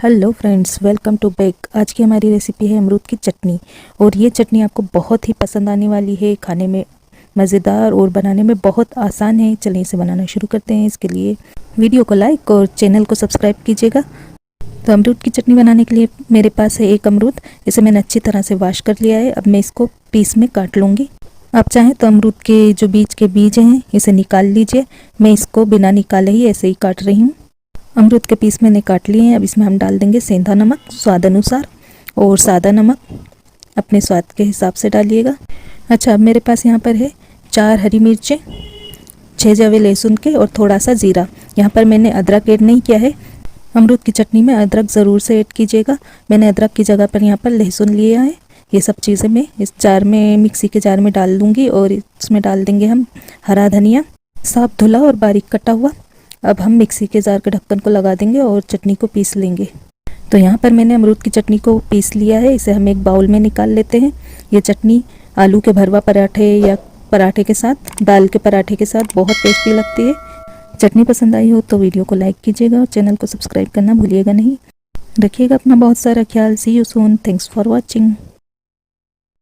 Hello friends, welcome to back. आज की हमारी रेसिपी है अमरूद की चटनी। और ये चटनी आपको बहुत ही पसंद आने वाली है। खाने में मज़ेदार और बनाने में बहुत आसान है। चलिए इसे बनाना शुरू करते हैं। इसके लिए वीडियो को लाइक और चैनल को सब्सक्राइब कीजिएगा। तो अमरूद की चटनी बनाने के लिए मेरे पास है एक अमरूद। इसे मैंने अच्छी तरह से वॉश कर लिया है। अब मैं इसको पीस में काट लूँगी। आप चाहें तो अमरूद के जो बीज के बीज हैं इसे निकाल लीजिए। मैं इसको बिना निकाले ही ऐसे ही काट रही हूँ। अमरूद के पीस मैंने काट लिए हैं। अब इसमें हम डाल देंगे सेंधा नमक स्वाद अनुसार और सादा नमक अपने स्वाद के हिसाब से डालिएगा। अच्छा, अब मेरे पास यहाँ पर है 4 हरी मिर्चें, 6 जवे लहसुन के और थोड़ा सा ज़ीरा। यहाँ पर मैंने अदरक ऐड नहीं किया है। अमरूद की चटनी में अदरक ज़रूर से ऐड कीजिएगा। मैंने अदरक की जगह पर यहाँ पर लहसुन लिया है। ये सब चीज़ें मैं इस जार में, मिक्सी के जार में डाल दूँगी और इसमें डाल देंगे हम हरा धनिया, साफ धुला और बारीक कटा हुआ। अब हम मिक्सी के जार के ढक्कन को लगा देंगे और चटनी को पीस लेंगे। तो यहाँ पर मैंने अमरूद की चटनी को पीस लिया है। इसे हम एक बाउल में निकाल लेते हैं। ये चटनी आलू के भरवा पराठे या पराठे के साथ, दाल के पराठे के साथ बहुत टेस्टी लगती है। चटनी पसंद आई हो तो वीडियो को लाइक कीजिएगा और चैनल को सब्सक्राइब करना भूलिएगा नहीं। रखिएगा अपना बहुत सारा ख्याल। See you soon. Thanks for watching.